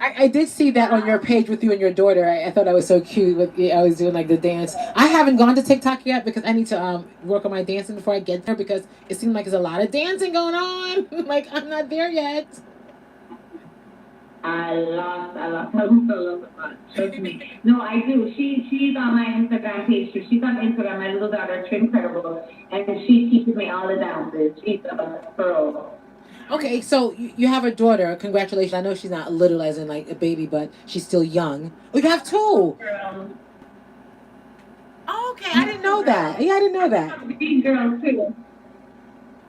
I did see that on your page with you and your daughter. I thought that was so cute. With I was doing like the dance. I haven't gone to TikTok yet because I need to work on my dancing before I get there because it seems like there's a lot of dancing going on. Like I'm not there yet. I lost trust me. No, I do. She's on my Instagram page too. She's on Instagram, my little daughter, Incredible, and she teaches me all the dances. She's a pro. Okay, so you have a daughter. Congratulations. I know she's not little as in like a baby, but she's still young. Oh, you have two. Oh, okay, I didn't know that. Yeah, I didn't know that. Big girls too.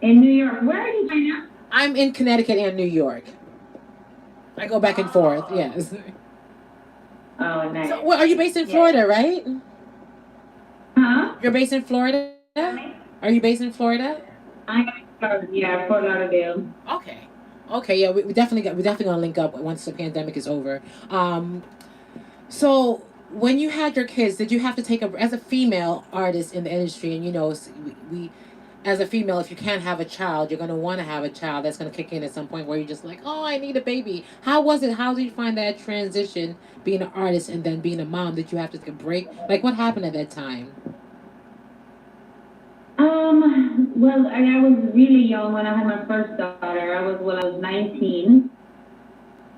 In New York. Where are you right now? I'm in Connecticut and New York. I go back and forth. Yes. Oh, nice. So, well, are you based in Florida, right? Huh? You're based in Florida? Are you based in Florida? I'm in Florida, yeah, Fort Lauderdale. Okay. Okay, yeah, we definitely gonna link up once the pandemic is over. So when you had your kids, did you have to take a as a female artist in the industry, and you know we as a female, if you can't have a child, you're gonna want to have a child that's gonna kick in at some point where you're just like, oh, I need a baby. How was it? How did you find that transition, being an artist and then being a mom? Did you have to take a break? Like, what happened at that time? Well, I was really young when I had my first daughter. I was 19,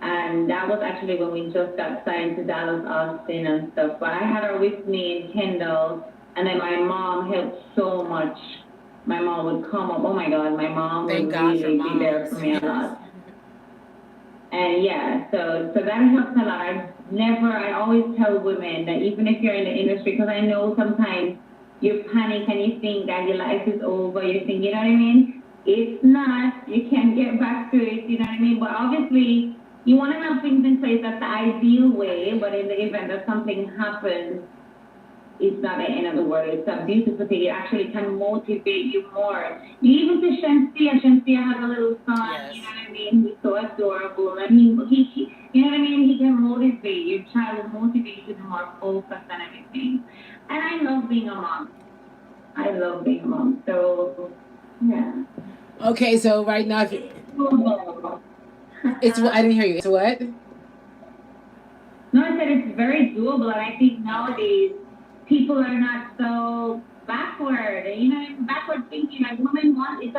and that was actually when we just got signed to Dallas Austin and stuff. But I had her with me in Kendall, and then my mom helped so much. My mom would come up. Oh my God, my mom Thank would God for really be there moms. for me a lot. And yeah, so that helps a lot. I always tell women that even if you're in the industry, because I know sometimes you panic and you think that your life is over, you think, you know what I mean? It's not. You can't get back to it, you know what I mean? But obviously, you want to have things in place. That's the ideal way, but in the event that something happens, it's not the end of the world. It's a beautiful thing. It actually can motivate you more. You even to Shensia has a little son, Yes. you know what I mean? He's so adorable. And he you know what I mean? He can motivate. Your child will motivate you to be more focused and everything. And I love being a mom. I love being a mom. So, yeah. Okay, so right now, if it's what I didn't hear you. It's what? No, I said it's very doable, and I think nowadays people are not so backward. You know, backward thinking. Like women want, if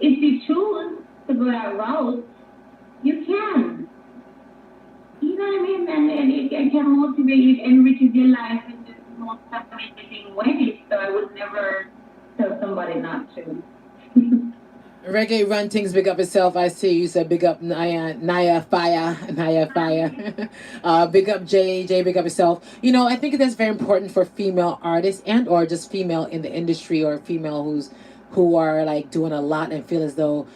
you choose to go that route, you can. You know what I mean? And it can motivate you, it enriches your life in the most amazing ways. So I would never tell somebody not to. Reggae Run Things, big up yourself. I see you said big up Naya Fire. Big up J, big up yourself. You know, I think that's very important for female artists and or just female in the industry or female who are like doing a lot and feel as though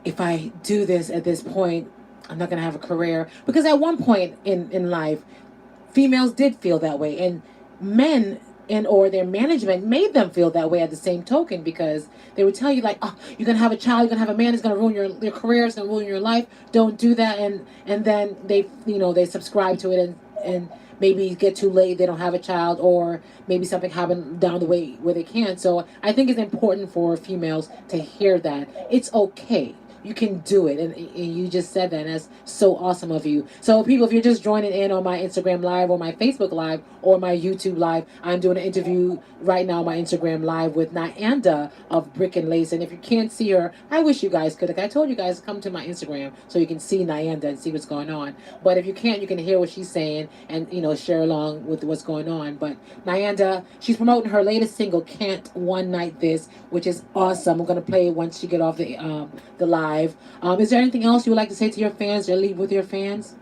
if I do this at this point, I'm not gonna have a career. Because at one point in life, females did feel that way, and men and or their management made them feel that way at the same token, because they would tell you like, oh, you're gonna have a child, you're gonna have a man, it's gonna ruin your career, it's gonna ruin your life, don't do that. And then they, you know, they subscribe to it, and maybe get too late, they don't have a child, or maybe something happened down the way where they can. So I think it's important for females to hear that it's okay, you can do it, and you just said that, and that's so awesome of you. So people, if you're just joining in on my Instagram live or my Facebook live or my YouTube live, I'm doing an interview right now on my Instagram live with NYANDA of Brick and Lace. And if you can't see her, I wish you guys could. Like I told you guys, come to my Instagram so you can see NYANDA and see what's going on. But if you can't, you can hear what she's saying and, you know, share along with what's going on. But NYANDA, she's promoting her latest single, Can't One Night This, which is awesome. I'm gonna play it once she get off the live. Is there anything else you would like to say to your fans or leave with your fans?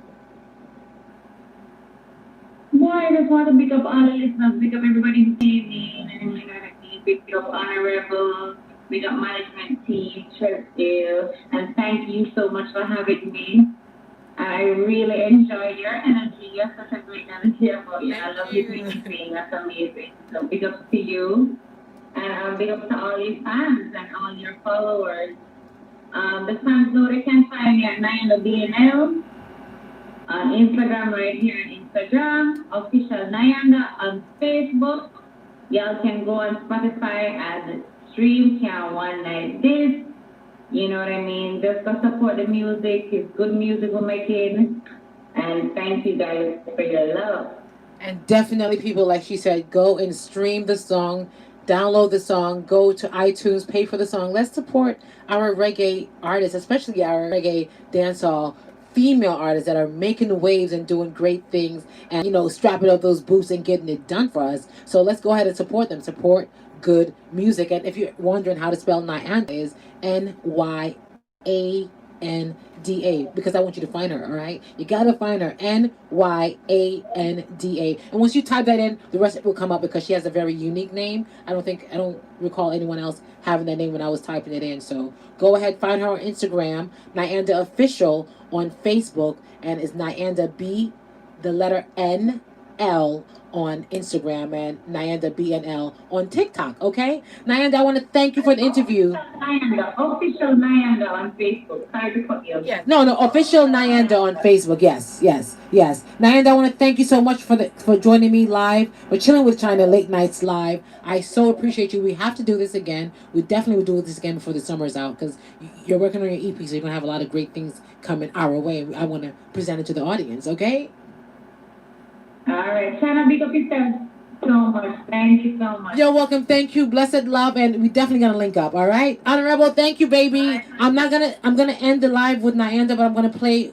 Well, I just want to pick up all the listeners, pick up everybody who's listening, and you know what I mean, pick up Honorable, pick up management team, Churchdale, and thank you so much for having me. I really enjoyed your energy. You're such a great energy about you. I love you singing. That's amazing. So big up to you, and big up to all your fans and all your followers. The fans know they can find me at NYANDA BNL on Instagram, right here on Instagram, official NYANDA on Facebook. Y'all can go on Spotify and stream Can't One Night This. You know what I mean? Just go support the music. It's good music we're making. And thank you guys for your love. And definitely, people, like she said, go and stream the song, download the song, go to iTunes, pay for the song. Let's support our reggae artists, especially our reggae dancehall female artists that are making waves and doing great things and, you know, strapping up those boots and getting it done for us. So let's go ahead and support them. Support good music. And if you're wondering how to spell NYANDA, is NYANDA, because I want you to find her, all right? You got to find her, NYANDA. And once you type that in, the rest will come up because she has a very unique name. I don't recall anyone else having that name when I was typing it in. So go ahead, find her on Instagram, NYANDA Official on Facebook, and it's NYANDA B, the letter NL on Instagram, and NYANDA BNL on TikTok, okay? NYANDA, I want to thank you for the interview. Official NYANDA on Facebook. Sorry to cut you. Yes. No, official NYANDA on Facebook. Yes. NYANDA, I want to thank you so much for joining me live. We're chilling with Chyna late nights live. I so appreciate you. We have to do this again. We definitely will do this again before the summer's out, because you're working on your EP, so you're going to have a lot of great things coming our way. I want to present it to the audience, okay? All right, Chyna, big up yourself so much. Thank you so much. You're welcome. Thank you. Blessed love, and we definitely gonna link up. All right, Honorable. Thank you, baby. I'm gonna end the live with NYANDA, but I'm gonna play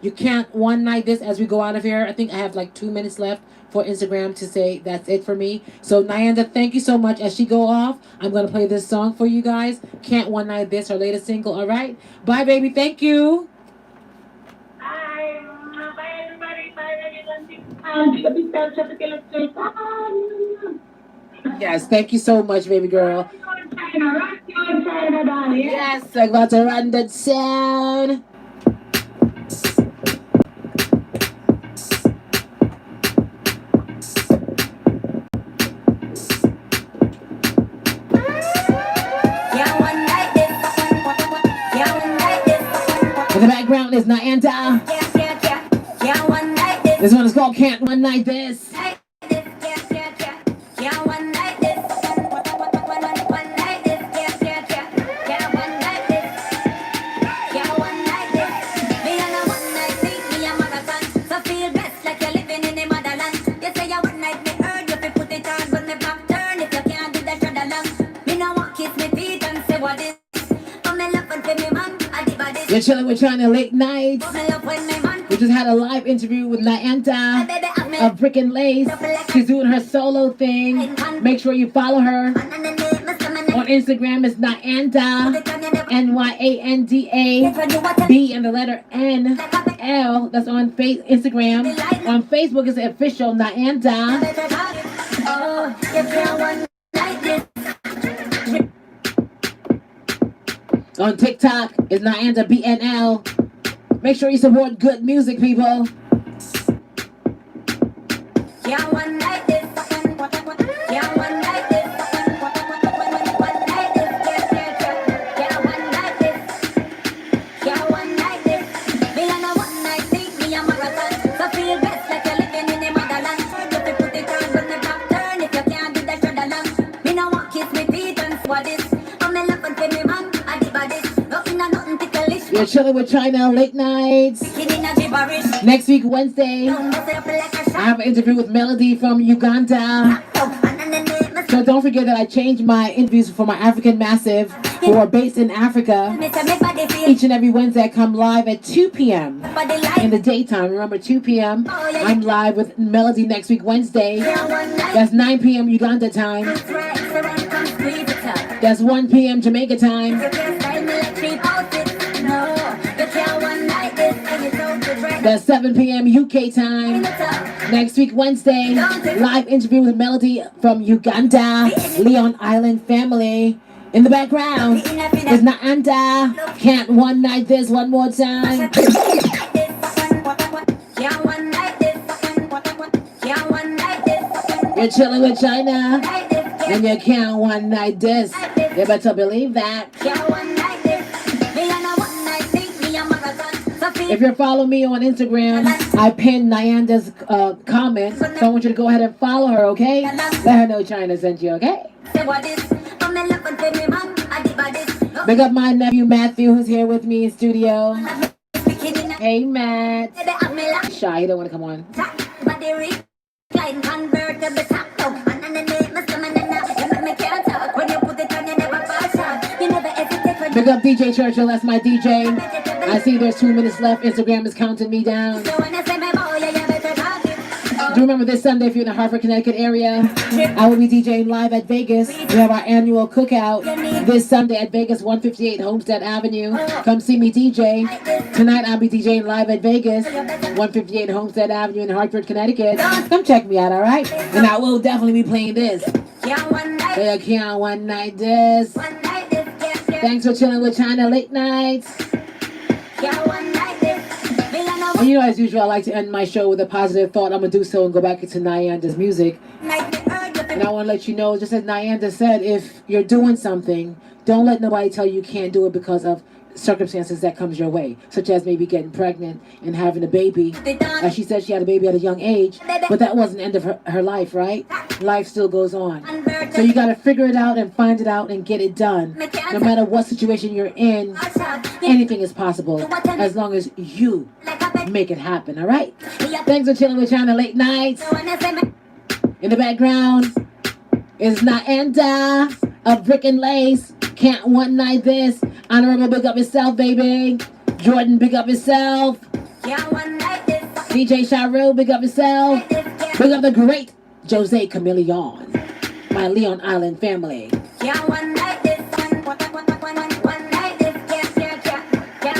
You Can't One Night This as we go out of here. I think I have like 2 minutes left for Instagram to say that's it for me. So NYANDA, thank you so much. As she go off, I'm gonna play this song for you guys. Can't One Night This, her latest single. All right, bye, baby. Thank you. Bye. Bye, everybody. Bye, everyone. Big up yourself. Yes, thank you so much, baby girl. Chyna, darling. Yes, I'm about to run that sound. In the background is NYANDA. This one is called Can't One Night This. You're chilling with Chyna late nights. We just had a live interview with NYANDA of Brick and Lace. She's doing her solo thing. Make sure you follow her. On Instagram is NYANDA, NYANDA, B and the letter N, L. That's on Instagram. On Facebook is the official NYANDA. On TikTok is NYANDA BNL. Make sure you support good music, people. You're chilling with Chyna late nights. Next week, Wednesday, I have an interview with Melody from Uganda. So don't forget that I changed my interviews for my African Massive who are based in Africa. Each and every Wednesday, I come live at 2 p.m. in the daytime. Remember, 2 p.m. I'm live with Melody next week, Wednesday. That's 9 p.m. Uganda time. That's 1 p.m. Jamaica time. That's 7 p.m. UK time. Next week, Wednesday, live interview with Melody from Uganda, Leon Island family. In the background is NYANDA. Can't one night this one more time. You're chilling with Chyna, and you can't one night this. You better believe that. If you're following me on Instagram, I pinned NYANDA's comment, so I want you to go ahead and follow her, okay? Let her know Chyna sent you, okay? Big up my nephew Matthew, who's here with me in studio. Hey, Matt. Shy, he don't want to come on. Big up DJ Churchill, that's my DJ. I see there's 2 minutes left. Instagram is counting me down. Do remember this Sunday, if you're in the Hartford, Connecticut area, I will be DJing live at Vegas. We have our annual cookout this Sunday at Vegas, 158 Homestead Avenue. Come see me DJ. Tonight I'll be DJing live at Vegas, 158 Homestead Avenue in Hartford, Connecticut. Come check me out, all right? And I will definitely be playing this. You can't one night this. Thanks for chilling with Chyna late nights. And you know, as usual, I like to end my show with a positive thought. I'm going to do so and go back into NYANDA's music. And I want to let you know, just as NYANDA said, if you're doing something, don't let nobody tell you can't do it because of circumstances that comes your way, such as maybe getting pregnant and having a baby. As she said, she had a baby at a young age, but that wasn't the end of her life, right? Life still goes on. So you got to figure it out and find it out and get it done. No matter what situation you're in, anything is possible as long as you make it happen, all right? Thanks for chilling with Chyna late nights. In the background is NYANDA of Brick and Lace. Can't one night this. Honorable, big up yourself, baby. Jordan, big up yourself. DJ Sharu, big up yourself. Big up the great Jose Chameleon, my Leon Island family.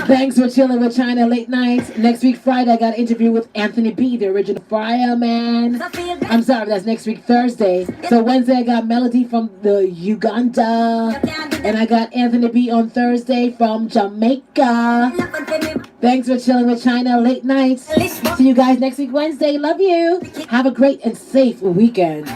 Thanks for chilling with Chyna late nights. Next week, Friday, I got an interview with Anthony B, the original Fryer man. I'm sorry, that's next week, Thursday. So Wednesday, I got Melody from the Uganda. And I got Anthony B on Thursday from Jamaica. Thanks for chilling with Chyna late nights. See you guys next week, Wednesday. Love you. Have a great and safe weekend.